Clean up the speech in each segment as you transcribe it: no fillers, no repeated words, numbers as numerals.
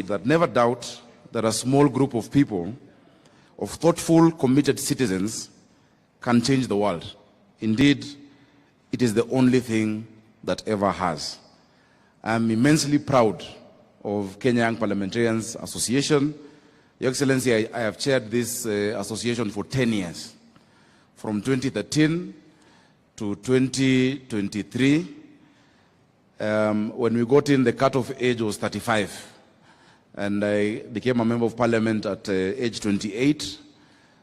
that never doubt that a small group of people, of thoughtful, committed citizens, can change the world. Indeed, it is the only thing that ever has. I am immensely proud of Kenya Young Parliamentarians Association. Your Excellency, I have chaired this association for 10 years, from 2013 to 2023. When we got in, the cutoff age was 35. And I became a member of parliament at age 28.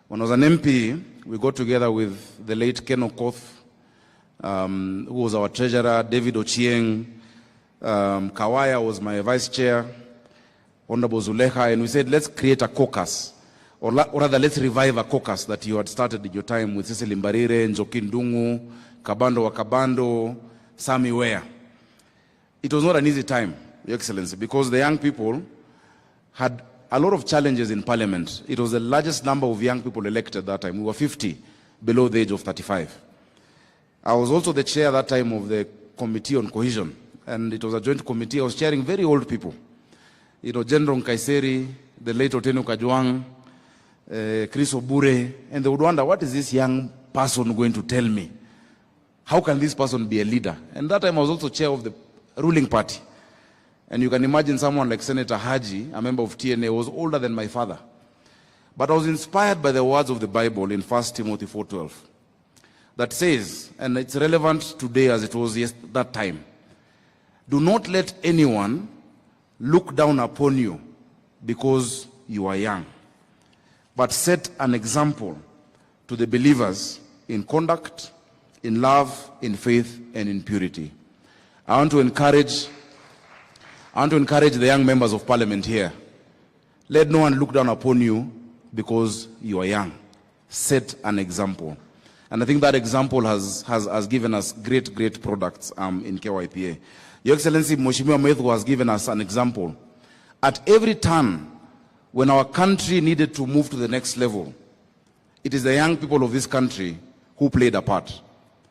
When I was an MP, we got together with the late Ken Okoth, who was our treasurer, David Ochieng, Kawaya was my vice chair, Honorable Zuleha, and we said, let's create a caucus, or rather, let's revive a caucus that you had started in your time with Cecily Mbarire, Njoki Ndung'u, Kabando wa Kabando, Sami Wea. It was not an easy time, Your Excellency, because the young people had a lot of challenges in parliament. It was the largest number of young people elected that time. We were 50 below the age of 35. I was also the chair that time of the Committee on Cohesion, and it was a joint committee. I was chairing very old people. You know, General Nkaiseri, the late Oteno Kajwang, Chris Obure, and they would wonder, what is this young person going to tell me? How can this person be a leader? And that time I was also chair of the ruling party. And you can imagine someone like Senator Haji, a member of TNA, was older than my father. But I was inspired by the words of the Bible in 1 Timothy 4:12 that says, and it's relevant today as it was that time, do not let anyone look down upon you because you are young, but set an example to the believers in conduct, in love, in faith, and in purity. I want to encourage the young members of parliament here. Let no one look down upon you because you are young. Set an example. And I think that example has given us great products in KYPA. Your Excellency, Mheshimiwa Methu has given us an example. At every turn, when our country needed to move to the next level, it is the young people of this country who played a part.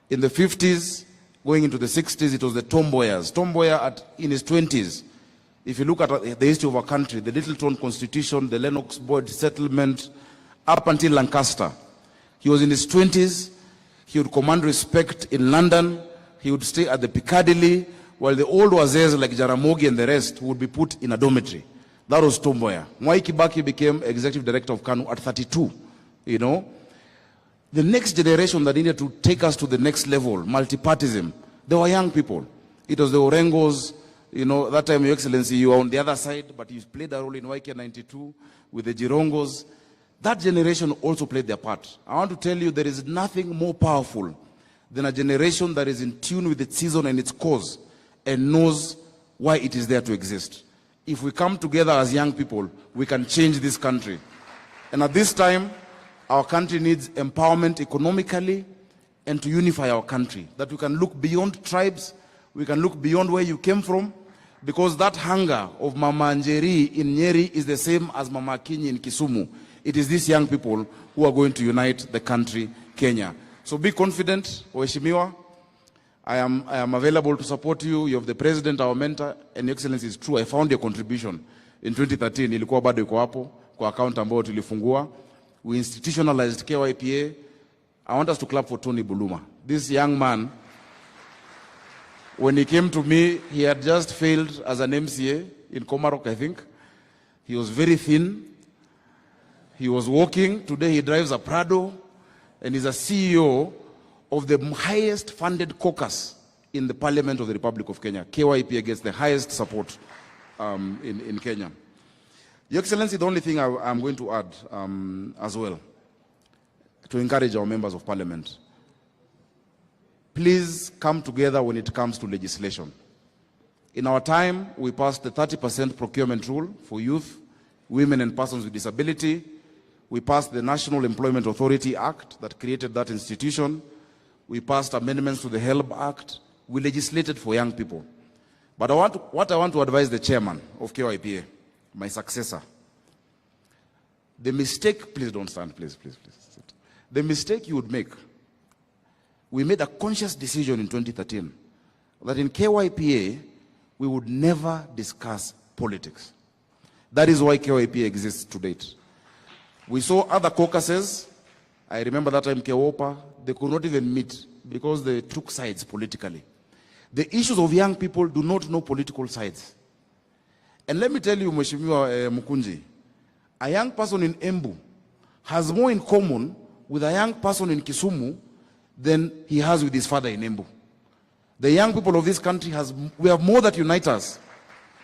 In the 50s, going into the 60s, it was the tomboyers. Tomboya in his 20s. If you look at the history of our country, the Littleton Constitution, the Lennox Boyd Settlement, up until Lancaster, he was in his 20s. He would command respect in London. He would stay at the Piccadilly, while the old wazers like Jaramogi and the rest would be put in a dormitory. That was Tomboya. Mwai Kibaki became executive director of KANU at 32. You know, the next generation that needed to take us to the next level, multipartism, they were young people. It was the Orengos. You know, that time, Your Excellency, you were on the other side, but you played a role in YK 92 with the Jirongos. That generation also played their part. I want to tell you, there is nothing more powerful than a generation that is in tune with its season and its cause and knows why it is there to exist. If we come together as young people, we can change this country. And at this time, our country needs empowerment economically and to unify our country, that we can look beyond tribes, we can look beyond where you came from, because that hunger of Mama Njeri in Nyeri is the same as Mama Akinyi in Kisumu. It is these young people who are going to unite the country, Kenya. So be confident, Waheshimiwa. I am available to support you. You have the president, our mentor, and Your Excellency, is true. I found your contribution in 2013. Ilikuwa bado iko hapo kwa account ambayo tulifungua. We institutionalized KYPA. I want us to clap for Tony Buluma. This young man, when he came to me, he had just failed as an MCA in Komarok, I think. He was very thin. He was walking. Today he drives a Prado and is a CEO of the highest funded caucus in the Parliament of the Republic of Kenya. KYPA gets the highest support in Kenya. Your Excellency, the only thing I'm going to add as well, to encourage our members of Parliament, please come together when it comes to legislation. In our time, we passed the 30% procurement rule for youth, women and persons with disability. We passed the National Employment Authority Act that created that institution. We passed amendments to the HELB Act. We legislated for young people. But what I want to advise the chairman of KYPA, my successor, the mistake, please don't stand, please. The mistake you would make, we made a conscious decision in 2013 that in KYPA, we would never discuss politics. That is why KYP exists to date. We saw other caucuses. I remember that time Kewopa, they could not even meet because they took sides politically. The issues of young people do not know political sides. And let me tell you, Mheshimiwa Mukunji, a young person in Embu has more in common with a young person in Kisumu than he has with his father in Embu. The young people of this country, we have more that unite us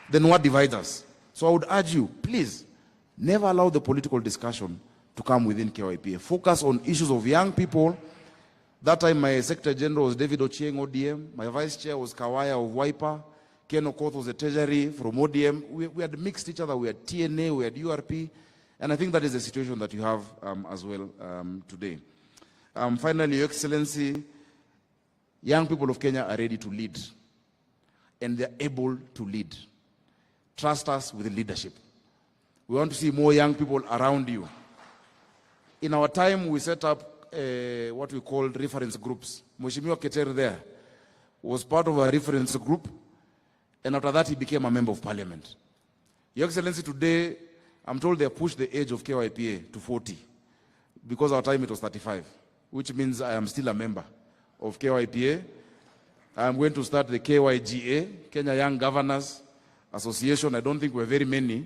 than what divides us. So I would urge you, please, never allow the political discussion to come within KYPA. Focus on issues of young people. That time my Secretary General was David Ochieng, ODM. My Vice Chair was Kawaya of Wiper. Ken Okoth was the Treasury from ODM. We had mixed each other. We had TNA, we had URP. And I think that is the situation that you have as well today. Finally, Your Excellency, young people of Kenya are ready to lead. And they're able to lead. Trust us with leadership. We want to see more young people around you. In our time, we set up what we call reference groups. Mheshimiwa Keter there was part of a reference group, and after that he became a member of parliament. Your Excellency, today, I'm told they pushed the age of KYPA to 40, because our time it was 35, which means I am still a member of KYPA. I'm going to start the KYGA, Kenya Young Governors Association. I don't think we're very many,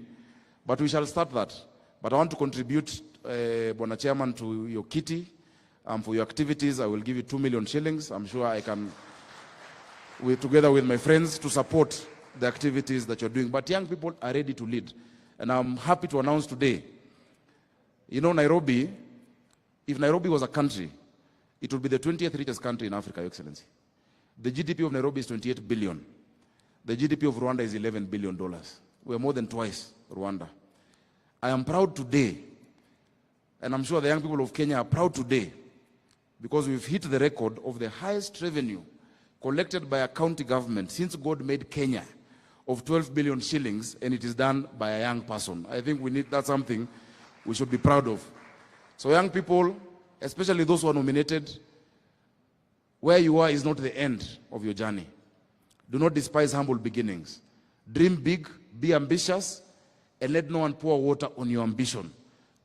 but we shall start that. But I want to contribute, Bwana Chairman, to your kitty. For your activities, I will give you 2 million shillings. I'm sure I can, together with my friends, to support the activities that you're doing. But young people are ready to lead. And I'm happy to announce today, you know, Nairobi, if Nairobi was a country, it would be the 20th richest country in Africa, Your Excellency. The GDP of Nairobi is 28 billion. The GDP of Rwanda is $11 billion. We are more than twice Rwanda. I am proud today, and I'm sure the young people of Kenya are proud today, because we've hit the record of the highest revenue collected by a county government since God made Kenya, of 12 billion shillings, and it is done by a young person. I think that's something we should be proud of. So young people, especially those who are nominated, where you are is not the end of your journey. Do not despise humble beginnings. Dream big, be ambitious, and let no one pour water on your ambition.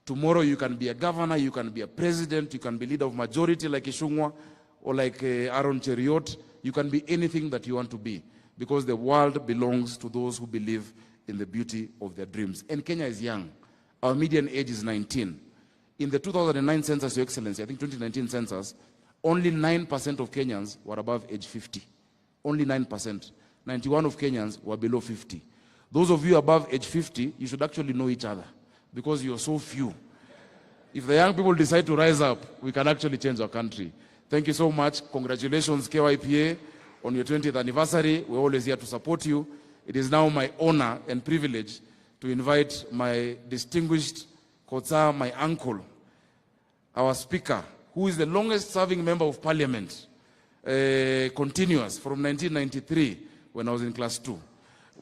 Tomorrow you can be a governor, you can be a president, you can be leader of majority like Ishungwa or like Aaron Cheriot. You can be anything that you want to be, because the world belongs to those who believe in the beauty of their dreams. And Kenya is young. Our median age is 19. In the 2009 census, Your Excellency, I think 2019 census, only 9% of Kenyans were above age 50. Only 9%. 91% of Kenyans were below 50. Those of you above age 50, you should actually know each other, because you are so few. If the young people decide to rise up, we can actually change our country. Thank you so much. Congratulations, KYPA, on your 20th anniversary. We're always here to support you. It is now my honor and privilege to invite my distinguished Kotsa, my uncle, our speaker, who is the longest serving member of parliament, continuous from 1993 when I was in class 2.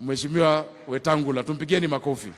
Mheshimiwa Wetangula, tumpigieni makofi.